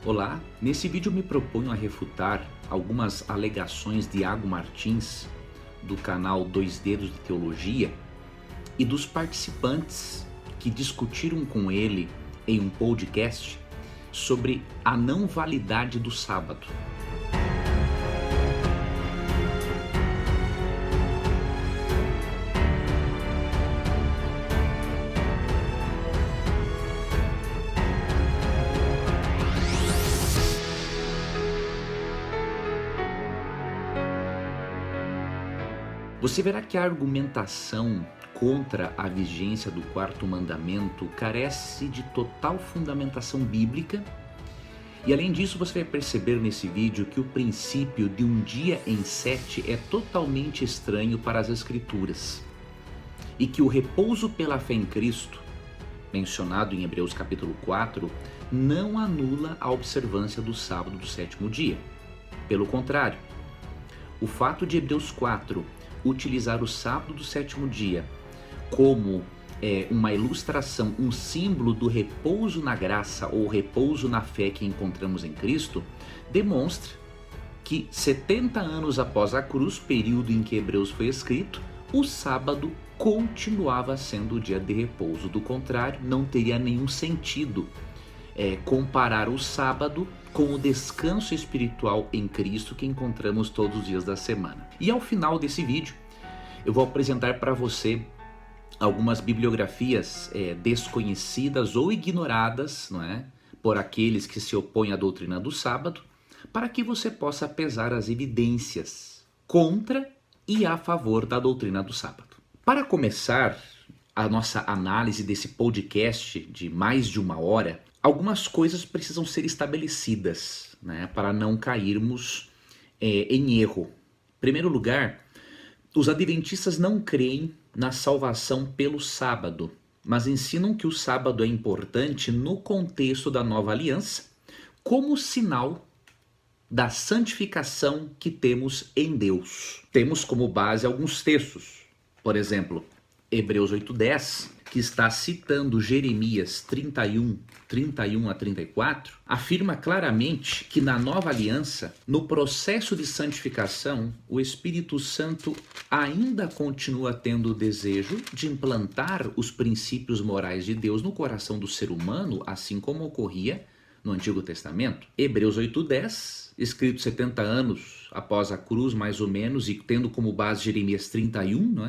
Olá, nesse vídeo eu me proponho a refutar algumas alegações de Iago Martins, do canal Dois Dedos de Teologia, e dos participantes que discutiram com ele em um podcast sobre a não validade do sábado. Você verá que a argumentação contra a vigência do quarto mandamento carece de total fundamentação bíblica, e além disso você vai perceber nesse vídeo que o princípio de um dia em 7 é totalmente estranho para as Escrituras, e que o repouso pela fé em Cristo, mencionado em Hebreus capítulo 4, não anula a observância do sábado do sétimo dia. Pelo contrário, o fato de Hebreus 4 utilizar o sábado do sétimo dia como uma ilustração, um símbolo do repouso na graça ou repouso na fé que encontramos em Cristo, demonstra que 70 anos após a cruz, período em que Hebreus foi escrito, o sábado continuava sendo o dia de repouso. Do contrário, não teria nenhum sentido comparar o sábado com o descanso espiritual em Cristo que encontramos todos os dias da semana. E ao final desse vídeo, eu vou apresentar para você algumas bibliografias desconhecidas ou ignoradas, não é, por aqueles que se opõem à doutrina do sábado, para que você possa pesar as evidências contra e a favor da doutrina do sábado. Para começar a nossa análise desse podcast de mais de uma hora, algumas coisas precisam ser estabelecidas, né, para não cairmos em erro. Em primeiro lugar, os adventistas não creem na salvação pelo sábado, mas ensinam que o sábado é importante no contexto da nova aliança, como sinal da santificação que temos em Deus. Temos como base alguns textos, por exemplo, Hebreus 8:10, que está citando Jeremias 31 a 34, afirma claramente que na nova aliança, no processo de santificação, o Espírito Santo ainda continua tendo o desejo de implantar os princípios morais de Deus no coração do ser humano, assim como ocorria no Antigo Testamento. Hebreus 8:10, escrito 70 anos após a cruz, mais ou menos, e tendo como base Jeremias 31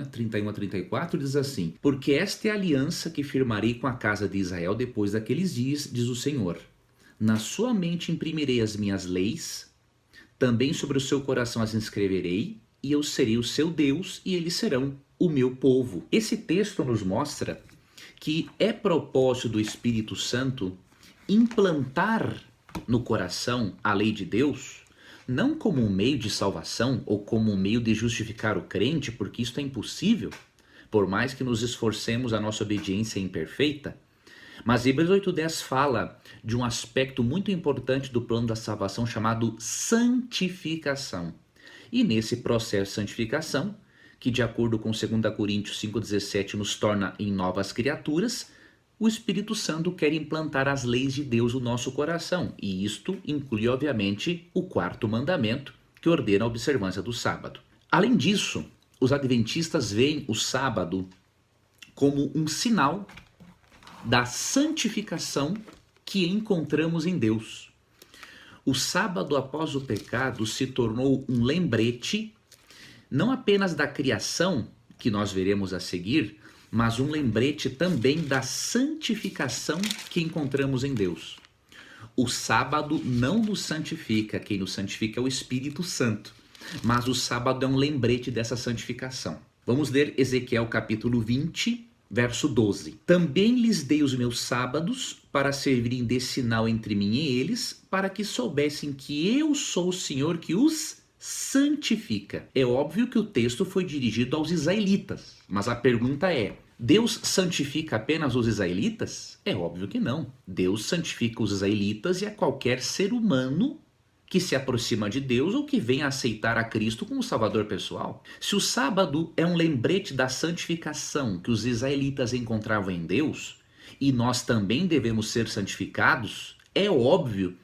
a 34, diz assim: porque esta é a aliança que firmarei com a casa de Israel depois daqueles dias, diz o Senhor. Na sua mente imprimirei as minhas leis, também sobre o seu coração as inscreverei, e eu serei o seu Deus, e eles serão o meu povo. Esse texto nos mostra que é propósito do Espírito Santo implantar no coração a lei de Deus, não como um meio de salvação ou como um meio de justificar o crente, porque isso é impossível, por mais que nos esforcemos, a nossa obediência é imperfeita. Mas Hebreus 8:10 fala de um aspecto muito importante do plano da salvação chamado santificação. E nesse processo de santificação, que de acordo com 2 Coríntios 5:17 nos torna em novas criaturas, o Espírito Santo quer implantar as leis de Deus no nosso coração, e isto inclui, obviamente, o quarto mandamento, que ordena a observância do sábado. Além disso, os adventistas veem o sábado como um sinal da santificação que encontramos em Deus. O sábado após o pecado se tornou um lembrete, não apenas da criação, que nós veremos a seguir, mas um lembrete também da santificação que encontramos em Deus. O sábado não nos santifica, quem nos santifica é o Espírito Santo, mas o sábado é um lembrete dessa santificação. Vamos ler Ezequiel capítulo 20, verso 12. Também lhes dei os meus sábados para servirem de sinal entre mim e eles, para que soubessem que eu sou o Senhor que os santifica. É óbvio que o texto foi dirigido aos israelitas, mas a pergunta é: Deus santifica apenas os israelitas? É óbvio que não. Deus santifica os israelitas e a qualquer ser humano que se aproxima de Deus ou que venha aceitar a Cristo como Salvador pessoal. Se o sábado é um lembrete da santificação que os israelitas encontravam em Deus, e nós também devemos ser santificados, é óbvio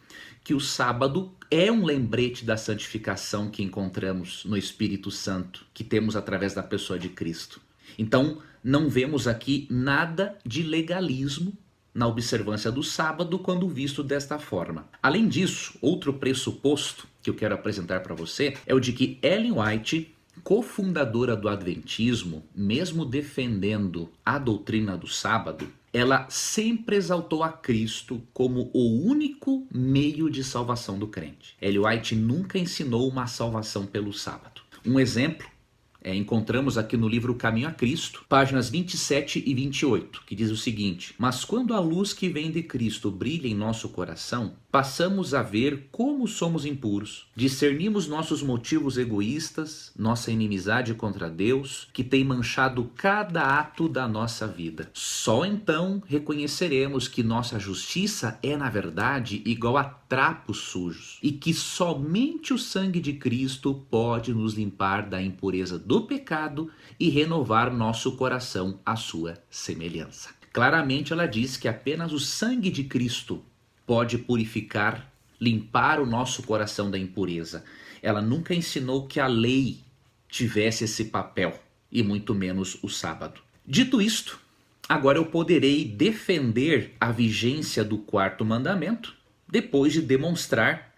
que o sábado é um lembrete da santificação que encontramos no Espírito Santo, que temos através da pessoa de Cristo. Então, não vemos aqui nada de legalismo na observância do sábado quando visto desta forma. Além disso, outro pressuposto que eu quero apresentar para você é o de que Ellen White, cofundadora do Adventismo, mesmo defendendo a doutrina do sábado, ela sempre exaltou a Cristo como o único meio de salvação do crente. Ellen White nunca ensinou uma salvação pelo sábado. Um exemplo encontramos aqui no livro Caminho a Cristo, páginas 27 e 28, que diz o seguinte: mas quando a luz que vem de Cristo brilha em nosso coração, passamos a ver como somos impuros, discernimos nossos motivos egoístas, nossa inimizade contra Deus, que tem manchado cada ato da nossa vida. Só então reconheceremos que nossa justiça é, na verdade, igual a trapos sujos, e que somente o sangue de Cristo pode nos limpar da impureza do pecado e renovar nosso coração à sua semelhança. Claramente ela diz que apenas o sangue de Cristo pode purificar, limpar o nosso coração da impureza. Ela nunca ensinou que a lei tivesse esse papel, e muito menos o sábado. Dito isto, agora eu poderei defender a vigência do quarto mandamento, depois de demonstrar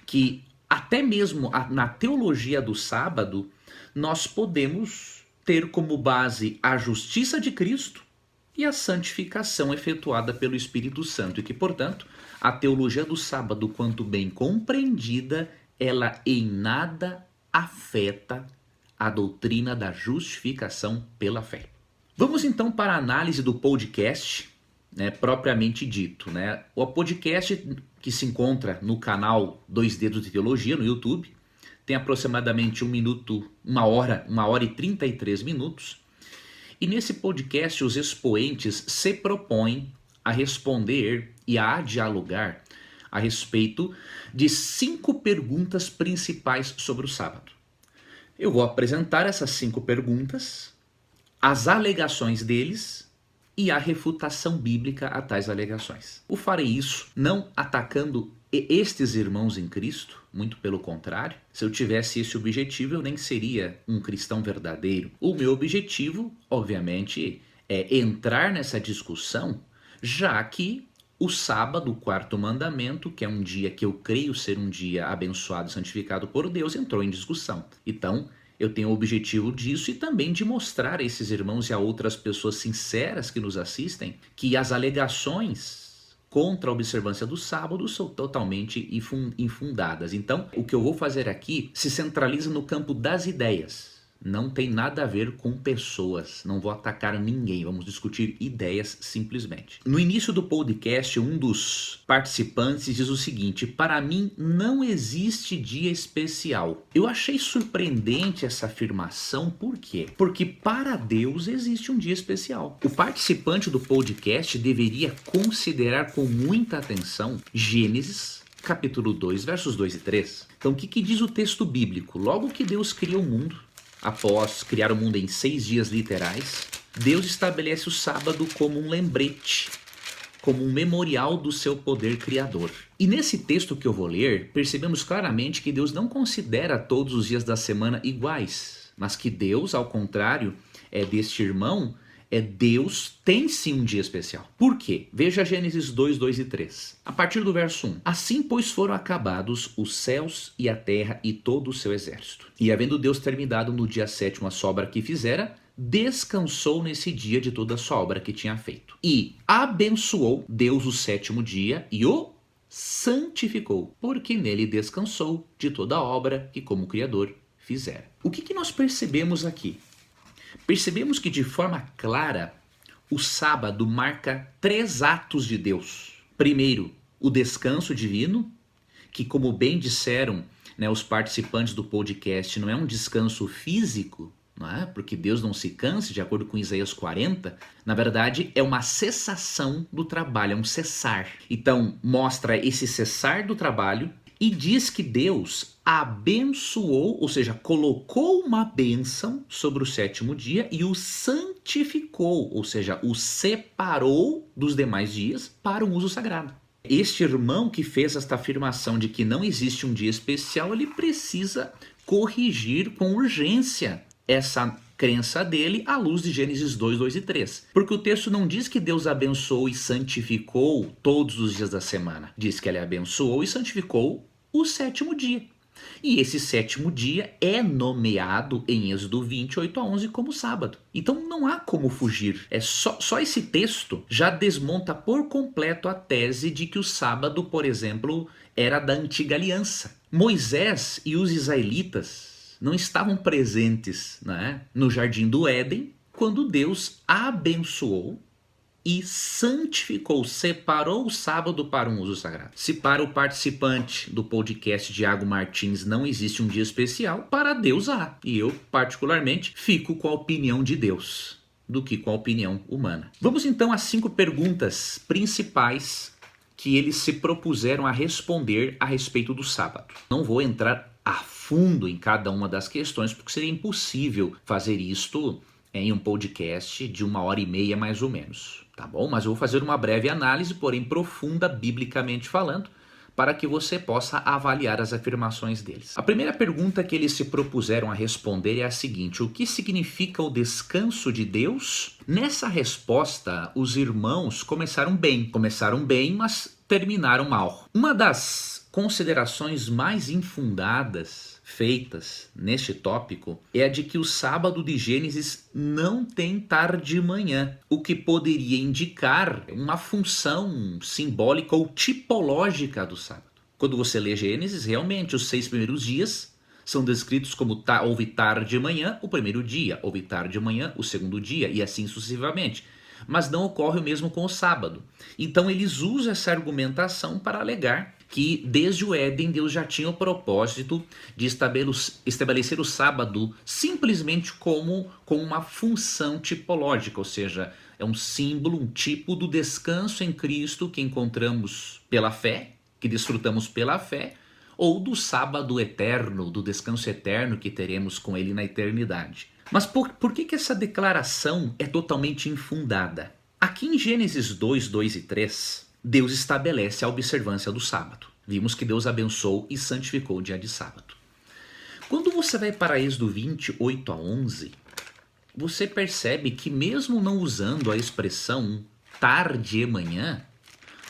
que até mesmo na teologia do sábado, nós podemos ter como base a justiça de Cristo e a santificação efetuada pelo Espírito Santo, e que, portanto, a teologia do sábado, quanto bem compreendida, ela em nada afeta a doutrina da justificação pela fé. Vamos então para a análise do podcast, propriamente dito. O podcast que se encontra no canal Dois Dedos de Teologia no YouTube tem aproximadamente 1 hora e 33 minutos. E nesse podcast os expoentes se propõem a responder e a dialogar a respeito de 5 perguntas principais sobre o sábado. Eu vou apresentar essas 5 perguntas, as alegações deles e a refutação bíblica a tais alegações. Eu farei isso não atacando estes irmãos em Cristo, muito pelo contrário. Se eu tivesse esse objetivo, eu nem seria um cristão verdadeiro. O meu objetivo, obviamente, é entrar nessa discussão, já que o sábado, o quarto mandamento, que é um dia que eu creio ser um dia abençoado e santificado por Deus, entrou em discussão. Então, eu tenho o objetivo disso e também de mostrar a esses irmãos e a outras pessoas sinceras que nos assistem que as alegações contra a observância do sábado são totalmente infundadas. Então, o que eu vou fazer aqui se centraliza no campo das ideias. Não tem nada a ver com pessoas, não vou atacar ninguém, vamos discutir ideias simplesmente. No início do podcast, um dos participantes diz o seguinte: para mim não existe dia especial. Eu achei surpreendente essa afirmação, por quê? Porque para Deus existe um dia especial. O participante do podcast deveria considerar com muita atenção Gênesis, capítulo 2, versos 2 e 3. Então, o que diz o texto bíblico? Logo que Deus cria o mundo, após criar o mundo em 6 dias literais, Deus estabelece o sábado como um lembrete, como um memorial do seu poder criador. E nesse texto que eu vou ler, percebemos claramente que Deus não considera todos os dias da semana iguais, mas que Deus, ao contrário deste irmão, Deus tem sim um dia especial. Por quê? Veja Gênesis 2, 2 e 3. A partir do verso 1. Assim, pois, foram acabados os céus e a terra e todo o seu exército. E havendo Deus terminado no dia 7º a sua obra que fizera, descansou nesse dia de toda a sua obra que tinha feito. E abençoou Deus o 7º dia e o santificou, porque nele descansou de toda a obra que como Criador fizera. O que nós percebemos aqui? Percebemos que de forma clara o sábado marca 3 atos de Deus. Primeiro, o descanso divino, que como bem disseram os participantes do podcast, não é um descanso físico, não é? Porque Deus não se cansa, de acordo com Isaías 40, na verdade é uma cessação do trabalho, é um cessar. Então mostra esse cessar do trabalho e diz que Deus abençoou, ou seja, colocou uma bênção sobre o 7º dia e o santificou, ou seja, o separou dos demais dias para um uso sagrado. Este irmão que fez esta afirmação de que não existe um dia especial, ele precisa corrigir com urgência essa crença dele à luz de Gênesis 2, 2 e 3. Porque o texto não diz que Deus abençoou e santificou todos os dias da semana. Diz que ele abençoou e santificou o sétimo dia. E esse sétimo dia é nomeado em Êxodo 20, 8 a 11 como sábado. Então não há como fugir. Só esse texto já desmonta por completo a tese de que o sábado, por exemplo, era da antiga aliança. Moisés e os israelitas não estavam presentes, né, no jardim do Éden quando Deus abençoou e santificou, separou o sábado para um uso sagrado. Se para o participante do podcast Diago Martins não existe um dia especial, para Deus há. E eu, particularmente, fico com a opinião de Deus do que com a opinião humana. Vamos então às 5 perguntas principais que eles se propuseram a responder a respeito do sábado. Não vou entrar a fundo em cada uma das questões, porque seria impossível fazer isto em um podcast de 1h30 mais ou menos, tá bom? Mas eu vou fazer uma breve análise, porém profunda, biblicamente falando, para que você possa avaliar as afirmações deles. A primeira pergunta que eles se propuseram a responder é a seguinte: o que significa o descanso de Deus? Nessa resposta, os irmãos começaram bem, mas terminaram mal. Uma das considerações mais infundadas feitas neste tópico é a de que o sábado de Gênesis não tem tarde e manhã, o que poderia indicar uma função simbólica ou tipológica do sábado. Quando você lê Gênesis, realmente os 6 primeiros dias são descritos como houve tarde e manhã o primeiro dia, houve tarde e manhã o segundo dia e assim sucessivamente. Mas não ocorre o mesmo com o sábado. Então eles usam essa argumentação para alegar que desde o Éden Deus já tinha o propósito de estabelecer o sábado simplesmente como uma função tipológica, ou seja, é um símbolo, um tipo do descanso em Cristo que encontramos pela fé, que desfrutamos pela fé, ou do sábado eterno, do descanso eterno que teremos com Ele na eternidade. Mas por que essa declaração é totalmente infundada? Aqui em Gênesis 2, 2 e 3, Deus estabelece a observância do sábado. Vimos que Deus abençoou e santificou o dia de sábado. Quando você vai para Êxodo 20, 8 a 11, você percebe que mesmo não usando a expressão tarde e manhã,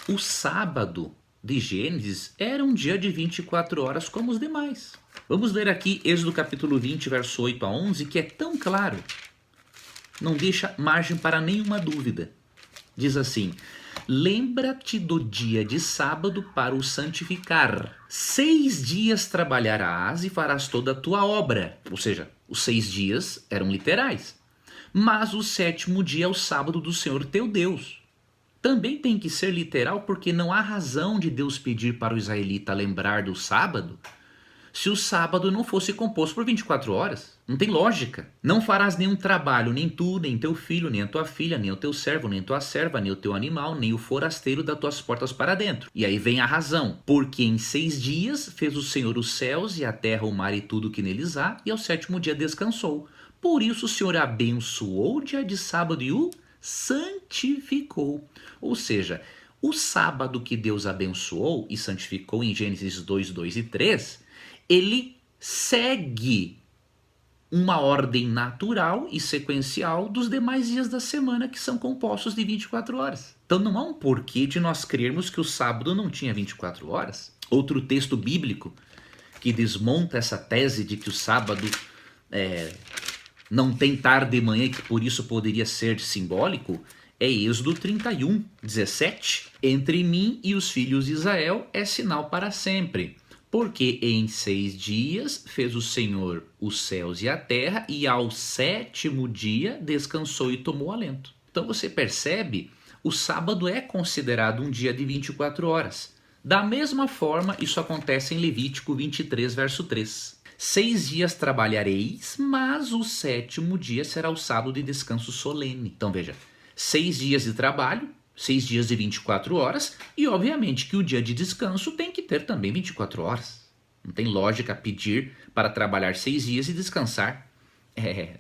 o sábado de Gênesis era um dia de 24 horas como os demais. Vamos ler aqui Êxodo capítulo 20, verso 8 a 11, que é tão claro, não deixa margem para nenhuma dúvida. Diz assim: lembra-te do dia de sábado para o santificar. 6 dias trabalharás e farás toda a tua obra. Ou seja, os 6 dias eram literais. Mas o 7º dia é o sábado do Senhor teu Deus. Também tem que ser literal, porque não há razão de Deus pedir para o israelita lembrar do sábado se o sábado não fosse composto por 24 horas. Não tem lógica. Não farás nenhum trabalho, nem tu, nem teu filho, nem a tua filha, nem o teu servo, nem tua serva, nem o teu animal, nem o forasteiro das tuas portas para dentro. E aí vem a razão. Porque em 6 dias fez o Senhor os céus e a terra, o mar e tudo que neles há, e ao 7º dia descansou. Por isso o Senhor abençoou o dia de sábado e o santificou. Ou seja, o sábado que Deus abençoou e santificou em Gênesis 2, 2 e 3, ele segue uma ordem natural e sequencial dos demais dias da semana, que são compostos de 24 horas. Então não há um porquê de nós crermos que o sábado não tinha 24 horas. Outro texto bíblico que desmonta essa tese de que o sábado não tem tarde e manhã e que por isso poderia ser simbólico é Êxodo 31, 17. Entre mim e os filhos de Israel é sinal para sempre. Porque em 6 dias fez o Senhor os céus e a terra, e ao 7º dia descansou e tomou alento. Então você percebe, o sábado é considerado um dia de 24 horas. Da mesma forma, isso acontece em Levítico 23, verso 3. 6 dias trabalhareis, mas o 7º dia será o sábado de descanso solene. Então veja, 6 dias de trabalho, 6 dias de 24 horas, e obviamente que o dia de descanso tem que ter também 24 horas. Não tem lógica pedir para trabalhar 6 dias e descansar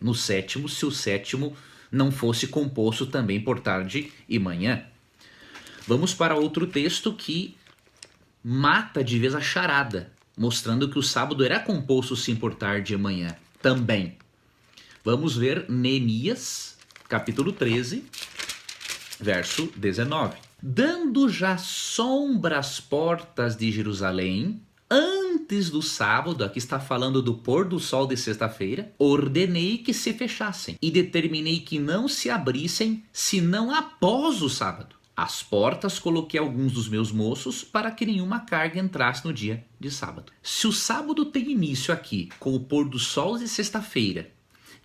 no 7º, se o 7º não fosse composto também por tarde e manhã. Vamos para outro texto que mata de vez a charada, mostrando que o sábado era composto sim por tarde e manhã também. Vamos ver Neemias, capítulo 13, verso 19. Dando já sombra às portas de Jerusalém, antes do sábado, aqui está falando do pôr do sol de sexta-feira, ordenei que se fechassem e determinei que não se abrissem senão após o sábado. Às portas coloquei alguns dos meus moços para que nenhuma carga entrasse no dia de sábado. Se o sábado tem início aqui com o pôr do sol de sexta-feira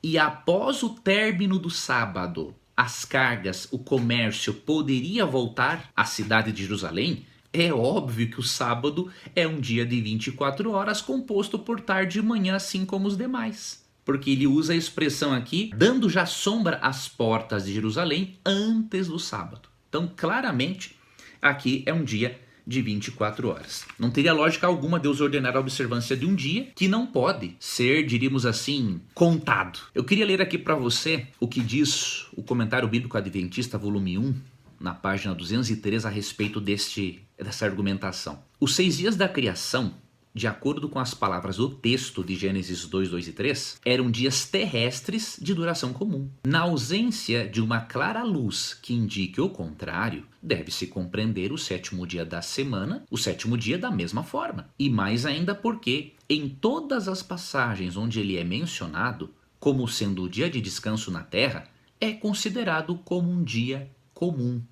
e após o término do sábado as cargas, o comércio poderia voltar à cidade de Jerusalém, é óbvio que o sábado é um dia de 24 horas composto por tarde e manhã, assim como os demais. Porque ele usa a expressão aqui, dando já sombra às portas de Jerusalém antes do sábado. Então, claramente, aqui é um dia de 24 horas. Não teria lógica alguma Deus ordenar a observância de um dia que não pode ser, diríamos assim, contado. Eu queria ler aqui para você o que diz o Comentário Bíblico Adventista, volume 1, na página 203, a respeito dessa argumentação. Os 6 dias da criação, de acordo com as palavras do texto de Gênesis 2, 2 e 3, eram dias terrestres de duração comum. Na ausência de uma clara luz que indique o contrário, deve-se compreender o 7º dia da semana, o 7º dia da mesma forma. E mais ainda porque, em todas as passagens onde ele é mencionado, como sendo o dia de descanso na terra, é considerado como um dia comum.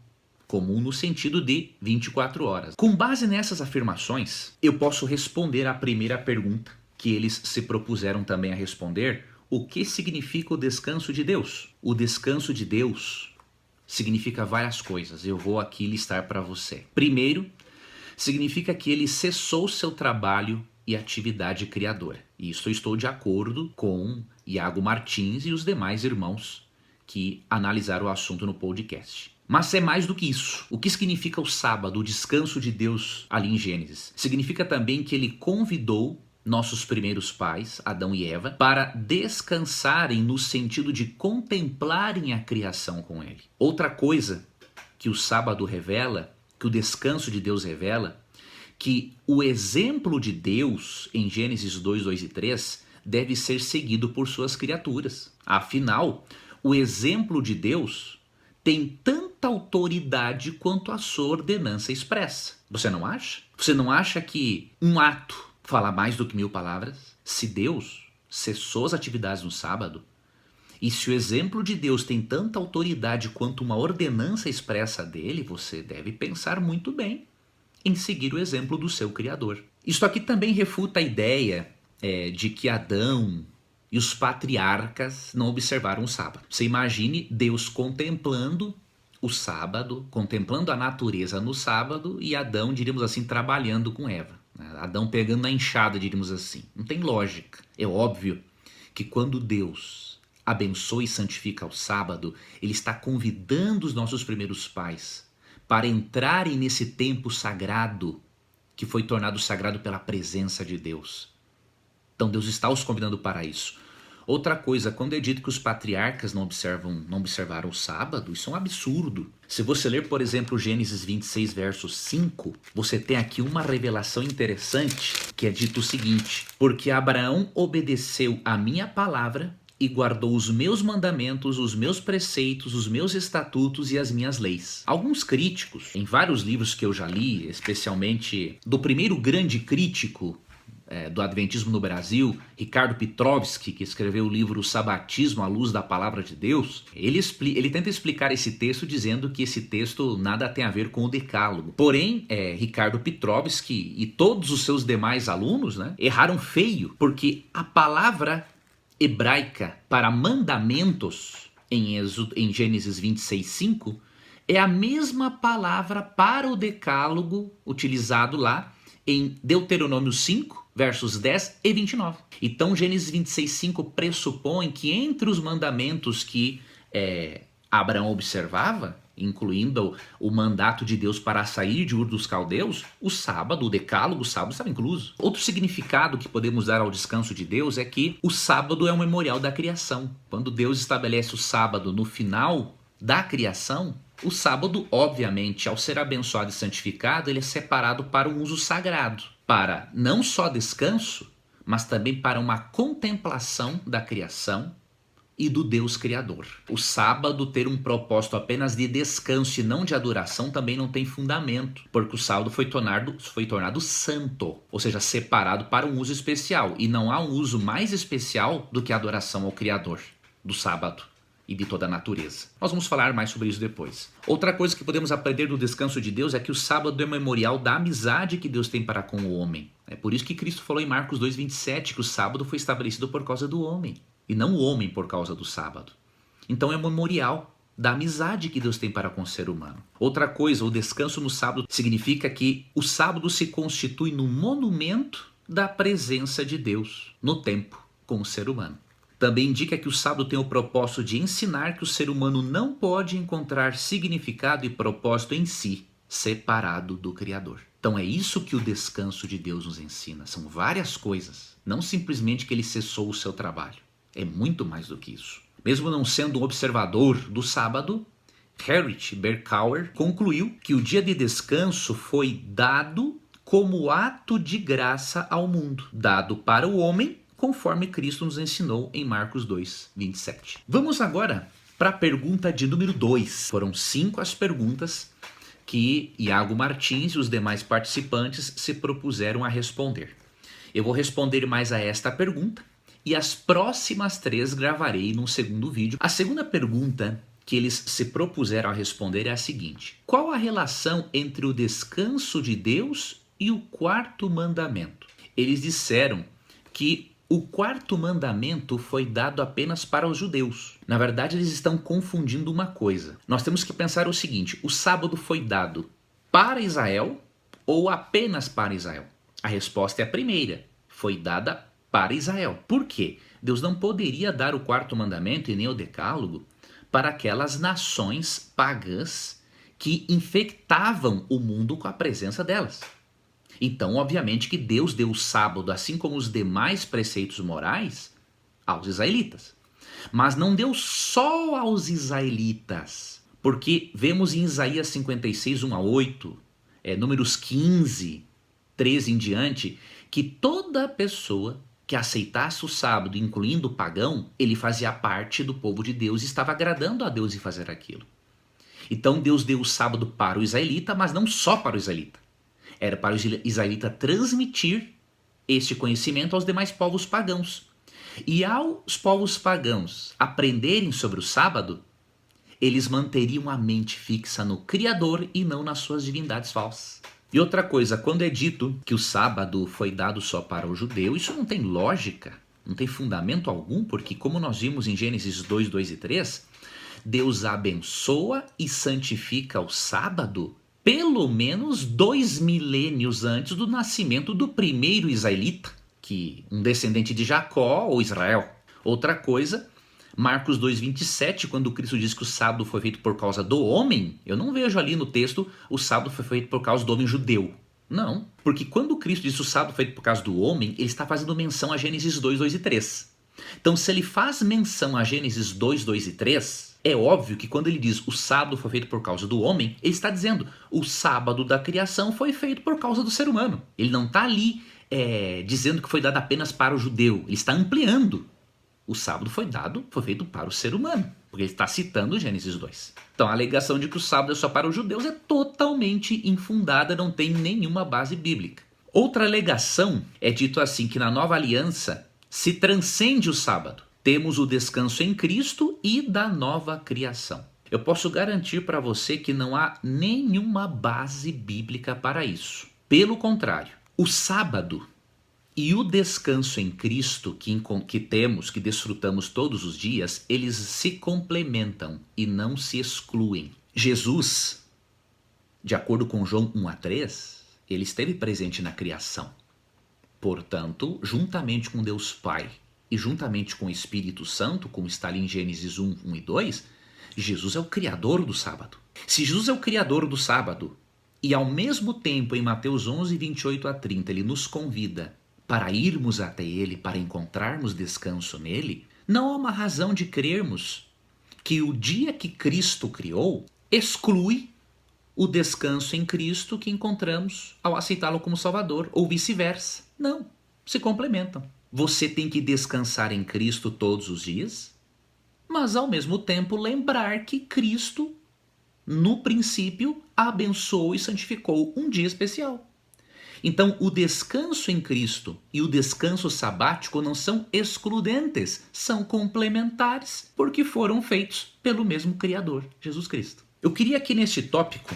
Comum no sentido de 24 horas. Com base nessas afirmações, eu posso responder à primeira pergunta que eles se propuseram também a responder: o que significa o descanso de Deus? O descanso de Deus significa várias coisas, eu vou aqui listar para você. Primeiro, significa que ele cessou seu trabalho e atividade criadora. Isso eu estou de acordo com Iago Martins e os demais irmãos que analisaram o assunto no podcast. Mas é mais do que isso. O que significa o sábado, o descanso de Deus ali em Gênesis? Significa também que ele convidou nossos primeiros pais, Adão e Eva, para descansarem no sentido de contemplarem a criação com ele. Outra coisa que o sábado revela, que o descanso de Deus revela, que o exemplo de Deus em Gênesis 2, 2 e 3 deve ser seguido por suas criaturas. Afinal, o exemplo de Deus tem tanta autoridade quanto a sua ordenança expressa. Você não acha? Você não acha que um ato fala mais do que 1000 palavras? Se Deus cessou as atividades no sábado, e se o exemplo de Deus tem tanta autoridade quanto uma ordenança expressa dele, você deve pensar muito bem em seguir o exemplo do seu Criador. Isso aqui também refuta a ideia de que Adão e os patriarcas não observaram o sábado. Você imagine Deus contemplando o sábado, contemplando a natureza no sábado, e Adão, diríamos assim, trabalhando com Eva. Adão pegando na enxada, diríamos assim. Não tem lógica. É óbvio que quando Deus abençoa e santifica o sábado, ele está convidando os nossos primeiros pais para entrarem nesse tempo sagrado, que foi tornado sagrado pela presença de Deus. Então Deus está os convidando para isso. Outra coisa, quando é dito que os patriarcas não observaram o sábado, isso é um absurdo. Se você ler, por exemplo, Gênesis 26, verso 5, você tem aqui uma revelação interessante, que é dito o seguinte: porque Abraão obedeceu a minha palavra e guardou os meus mandamentos, os meus preceitos, os meus estatutos e as minhas leis. Alguns críticos, em vários livros que eu já li, especialmente do primeiro grande crítico do Adventismo no Brasil, Ricardo Petrovski, que escreveu o livro O Sabatismo à Luz da Palavra de Deus, ele tenta explicar esse texto dizendo que esse texto nada tem a ver com o Decálogo. Porém, Ricardo Petrovski e todos os seus demais alunos, erraram feio, porque a palavra hebraica para mandamentos em Gênesis 26, 5 é a mesma palavra para o Decálogo utilizado lá em Deuteronômio 5, versos 10 e 29. Então, Gênesis 26, 5 pressupõe que entre os mandamentos que Abraão observava, incluindo o mandato de Deus para sair de Ur dos Caldeus, o sábado, o decálogo, o sábado estava incluso. Outro significado que podemos dar ao descanso de Deus é que o sábado é um memorial da criação. Quando Deus estabelece o sábado no final da criação, O sábado, obviamente, ao ser abençoado e santificado, ele é separado para um uso sagrado, para não só descanso, mas também para uma contemplação da criação e do Deus Criador. O sábado ter um propósito apenas de descanso e não de adoração também não tem fundamento, porque o sábado foi tornado santo, ou seja, separado para um uso especial, e não há um uso mais especial do que a adoração ao Criador do sábado e de toda a natureza. Nós vamos falar mais sobre isso depois. Outra coisa que podemos aprender do descanso de Deus é que o sábado é memorial da amizade que Deus tem para com o homem. É por isso que Cristo falou em Marcos 2,27 que o sábado foi estabelecido por causa do homem, e não o homem por causa do sábado. Então é um memorial da amizade que Deus tem para com o ser humano. Outra coisa, o descanso no sábado significa que o sábado se constitui no monumento da presença de Deus no tempo com o ser humano. Também indica que o sábado tem o propósito de ensinar que o ser humano não pode encontrar significado e propósito em si, separado do Criador. Então é isso que o descanso de Deus nos ensina. São várias coisas, não simplesmente que ele cessou o seu trabalho. É muito mais do que isso. Mesmo não sendo um observador do sábado, Heinrich Berkauer concluiu que o dia de descanso foi dado como ato de graça ao mundo, dado para o homem, conforme Cristo nos ensinou em Marcos 2,27. Vamos agora para a pergunta de número 2. Foram 5 as perguntas que Iago Martins e os demais participantes se propuseram a responder. Eu vou responder mais a esta pergunta e as próximas 3 gravarei num segundo vídeo. A segunda pergunta que eles se propuseram a responder é a seguinte: qual a relação entre o descanso de Deus e o 4º mandamento? Eles disseram que o 4º mandamento foi dado apenas para os judeus. Na verdade, eles estão confundindo uma coisa. Nós temos que pensar o seguinte: o sábado foi dado para Israel ou apenas para Israel? A resposta é a primeira. Foi dada para Israel. Por quê? Deus não poderia dar o 4º mandamento e nem o decálogo para aquelas nações pagãs que infectavam o mundo com a presença delas. Então, obviamente que Deus deu o sábado, assim como os demais preceitos morais, aos israelitas. Mas não deu só aos israelitas, porque vemos em Isaías 56, 1-8, Números 15, 13 em diante, que toda pessoa que aceitasse o sábado, incluindo o pagão, ele fazia parte do povo de Deus e estava agradando a Deus em fazer aquilo. Então Deus deu o sábado para o israelita, mas não só para o israelita. Era para o israelita transmitir este conhecimento aos demais povos pagãos. E aos povos pagãos aprenderem sobre o sábado, eles manteriam a mente fixa no Criador e não nas suas divindades falsas. E outra coisa, quando é dito que o sábado foi dado só para o judeu, isso não tem lógica, não tem fundamento algum, porque como nós vimos em Gênesis 2, 2 e 3, Deus abençoa e santifica o sábado pelo menos 2 milênios antes do nascimento do primeiro israelita, que um descendente de Jacó ou Israel. Outra coisa, Marcos 2,27, quando Cristo diz que o sábado foi feito por causa do homem, eu não vejo ali no texto o sábado foi feito por causa do homem judeu. Não, porque quando Cristo diz que o sábado foi feito por causa do homem, ele está fazendo menção a Gênesis 2, 2 e 3. Então, se ele faz menção a Gênesis 2, 2 e 3, é óbvio que quando ele diz o sábado foi feito por causa do homem, ele está dizendo o sábado da criação foi feito por causa do ser humano. Ele não está ali dizendo que foi dado apenas para o judeu. Ele está ampliando. O sábado foi feito para o ser humano, porque ele está citando Gênesis 2. Então a alegação de que o sábado é só para os judeus é totalmente infundada, não tem nenhuma base bíblica. Outra alegação é dito assim, que na nova aliança se transcende o sábado. Temos o descanso em Cristo e da nova criação. Eu posso garantir para você que não há nenhuma base bíblica para isso. Pelo contrário, o sábado e o descanso em Cristo que temos, que desfrutamos todos os dias, eles se complementam e não se excluem. Jesus, de acordo com João 1-3, ele esteve presente na criação. Portanto, juntamente com Deus Pai e juntamente com o Espírito Santo, como está ali em Gênesis 1, 1 e 2, Jesus é o criador do sábado. Se Jesus é o criador do sábado e ao mesmo tempo em Mateus 11, 28-30 ele nos convida para irmos até ele, para encontrarmos descanso nele, não há uma razão de crermos que o dia que Cristo criou exclui o descanso em Cristo que encontramos ao aceitá-lo como Salvador, ou vice-versa. Não, se complementam. Você tem que descansar em Cristo todos os dias, mas ao mesmo tempo lembrar que Cristo, no princípio, abençoou e santificou um dia especial. Então, o descanso em Cristo e o descanso sabático não são excludentes, são complementares, porque foram feitos pelo mesmo Criador, Jesus Cristo. Eu queria aqui neste tópico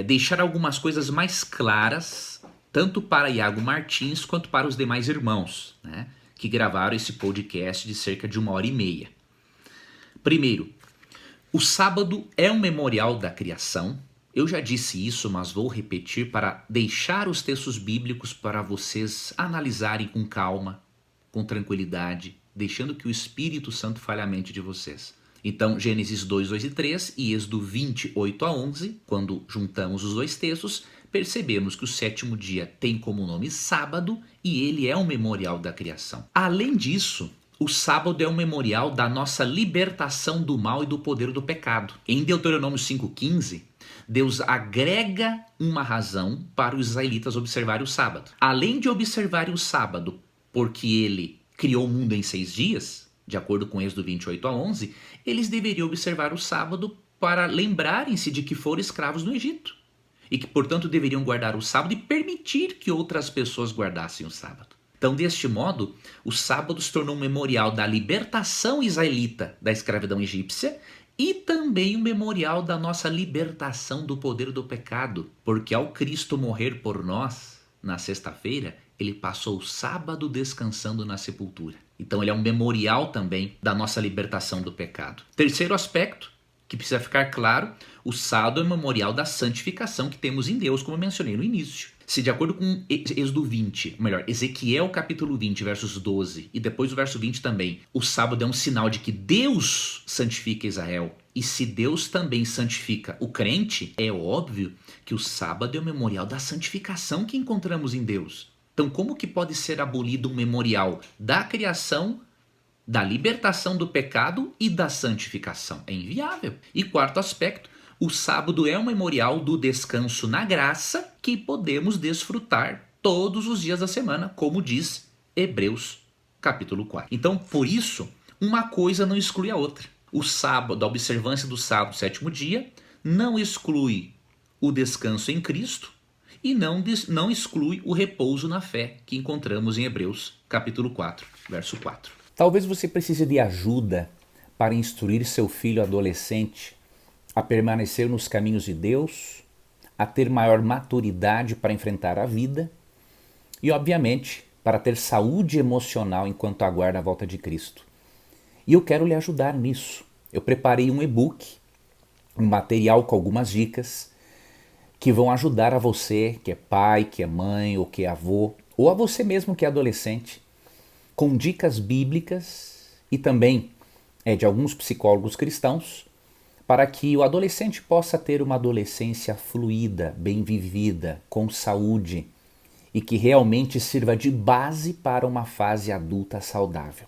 deixar algumas coisas mais claras, tanto para Iago Martins quanto para os demais irmãos, né, que gravaram esse podcast de cerca de 1h30. Primeiro, o sábado é um memorial da criação. Eu já disse isso, mas vou repetir para deixar os textos bíblicos para vocês analisarem com calma, com tranquilidade, deixando que o Espírito Santo fale a mente de vocês. Então, Gênesis 2, 2 e 3 e Êxodo 20, 8 a 11, quando juntamos os dois textos, percebemos que o sétimo dia tem como nome sábado e ele é um memorial da criação. Além disso, o sábado é um memorial da nossa libertação do mal e do poder do pecado. Em Deuteronômio 5,15, Deus agrega uma razão para os israelitas observarem o sábado. Além de observarem o sábado, porque ele criou o mundo em 6 dias, de acordo com Êxodo 28 a 11, eles deveriam observar o sábado para lembrarem-se de que foram escravos no Egito. E que, portanto, deveriam guardar o sábado e permitir que outras pessoas guardassem o sábado. Então, deste modo, o sábado se tornou um memorial da libertação israelita da escravidão egípcia e também um memorial da nossa libertação do poder do pecado. Porque ao Cristo morrer por nós, na sexta-feira, ele passou o sábado descansando na sepultura. Então ele é um memorial também da nossa libertação do pecado. Terceiro aspecto, que precisa ficar claro, o sábado é um memorial da santificação que temos em Deus, como eu mencionei no início. Se de acordo com Êxodo 20, melhor, Ezequiel capítulo 20, versos 12, e depois o verso 20 também, o sábado é um sinal de que Deus santifica Israel. E se Deus também santifica o crente, é óbvio que o sábado é o memorial da santificação que encontramos em Deus. Então, como que pode ser abolido um memorial da criação, da libertação do pecado e da santificação? É inviável. E quarto aspecto, o sábado é um memorial do descanso na graça que podemos desfrutar todos os dias da semana, como diz Hebreus capítulo 4. Então, por isso, uma coisa não exclui a outra. O sábado, a observância do sábado, sétimo dia, não exclui o descanso em Cristo, e não exclui o repouso na fé que encontramos em Hebreus, capítulo 4, verso 4. Talvez você precise de ajuda para instruir seu filho adolescente a permanecer nos caminhos de Deus, a ter maior maturidade para enfrentar a vida e, obviamente, para ter saúde emocional enquanto aguarda a volta de Cristo. E eu quero lhe ajudar nisso. Eu preparei um e-book, um material com algumas dicas que vão ajudar a você, que é pai, que é mãe, ou que é avô, ou a você mesmo que é adolescente, com dicas bíblicas e também de alguns psicólogos cristãos, para que o adolescente possa ter uma adolescência fluida, bem vivida, com saúde e que realmente sirva de base para uma fase adulta saudável.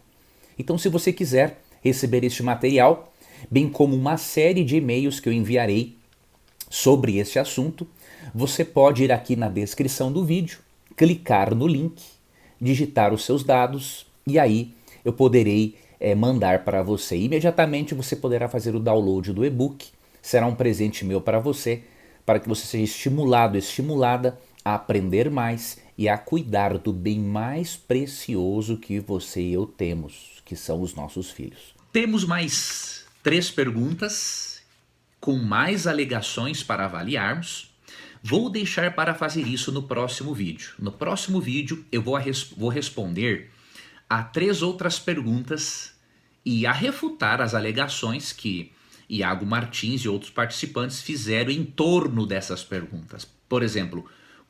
Então, se você quiser receber este material, bem como uma série de e-mails que eu enviarei sobre este assunto, você pode ir aqui na descrição do vídeo, clicar no link, digitar os seus dados e aí eu poderei mandar para você. Imediatamente você poderá fazer o download do e-book, será um presente meu para você, para que você seja estimulado, estimulada a aprender mais e a cuidar do bem mais precioso que você e eu temos, que são os nossos filhos. Temos mais 3 perguntas com mais alegações para avaliarmos. Vou deixar para fazer isso no próximo vídeo. No próximo vídeo eu vou responder a 3 outras perguntas e a refutar as alegações que Iago Martins e outros participantes fizeram em torno dessas perguntas. Por exemplo,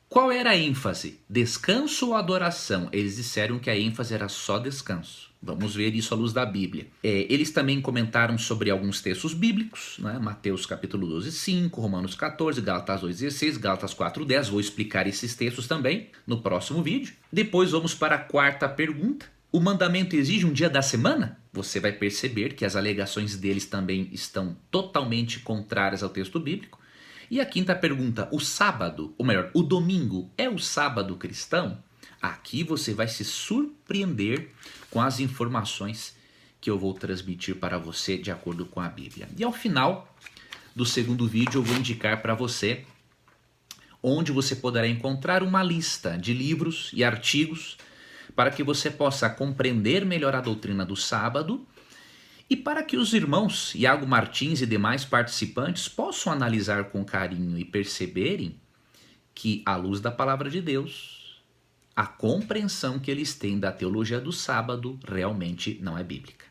qual era a ênfase? Descanso ou adoração? Eles disseram que a ênfase era só descanso. Vamos ver isso à luz da Bíblia. Eles também comentaram sobre alguns textos bíblicos, né? Mateus capítulo 12, 5, Romanos 14, Gálatas 2, 16, Gálatas 4, 10. Vou explicar esses textos também no próximo vídeo. Depois vamos para a quarta pergunta. O mandamento exige um dia da semana? você vai perceber que as alegações deles também estão totalmente contrárias ao texto bíblico. E a quinta pergunta, o sábado, ou melhor, o domingo é o sábado cristão? Aqui você vai se surpreender com as informações que eu vou transmitir para você de acordo com a Bíblia. E ao final do segundo vídeo eu vou indicar para você onde você poderá encontrar uma lista de livros e artigos para que você possa compreender melhor a doutrina do sábado e para que os irmãos Iago Martins e demais participantes possam analisar com carinho e perceberem que, à luz da palavra de Deus, a compreensão que eles têm da teologia do sábado realmente não é bíblica.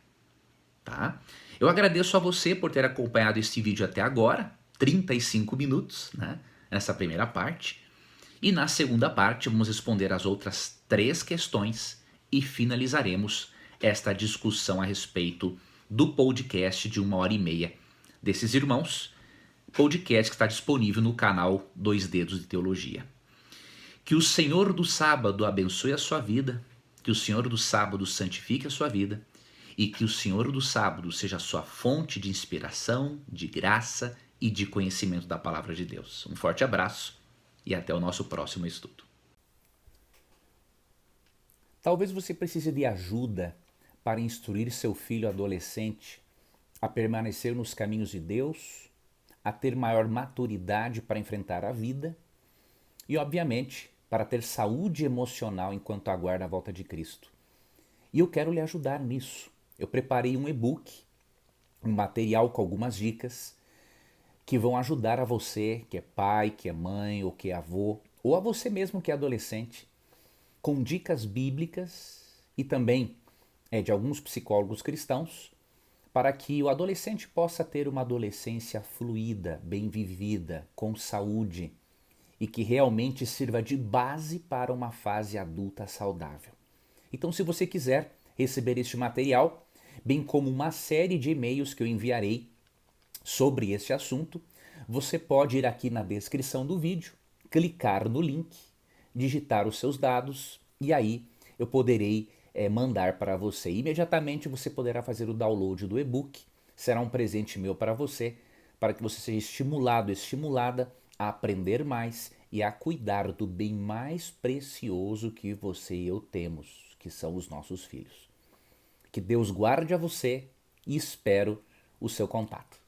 Tá? Eu agradeço a você por ter acompanhado este vídeo até agora, 35 minutos, né, nessa primeira parte. E na segunda parte vamos responder as outras 3 questões e finalizaremos esta discussão a respeito do podcast de 1h30 desses irmãos, podcast que está disponível no canal Dois Dedos de Teologia. Que o Senhor do Sábado abençoe a sua vida, que o Senhor do Sábado santifique a sua vida e que o Senhor do Sábado seja a sua fonte de inspiração, de graça e de conhecimento da palavra de Deus. Um forte abraço e até o nosso próximo estudo. Talvez você precise de ajuda para instruir seu filho adolescente a permanecer nos caminhos de Deus, a ter maior maturidade para enfrentar a vida e, obviamente, para ter saúde emocional enquanto aguarda a volta de Cristo. E eu quero lhe ajudar nisso. Eu preparei um e-book, um material com algumas dicas que vão ajudar a você, que é pai, que é mãe, ou que é avô, ou a você mesmo que é adolescente, com dicas bíblicas e também de alguns psicólogos cristãos, para que o adolescente possa ter uma adolescência fluida, bem vivida, com saúde e que realmente sirva de base para uma fase adulta saudável. Então, se você quiser receber este material, bem como uma série de e-mails que eu enviarei sobre este assunto, você pode ir aqui na descrição do vídeo, clicar no link, digitar os seus dados e aí eu poderei mandar para você. Imediatamente você poderá fazer o download do e-book, será um presente meu para você, para que você seja estimulado, estimulada a aprender mais e a cuidar do bem mais precioso que você e eu temos, que são os nossos filhos. Que Deus guarde a você e espero o seu contato.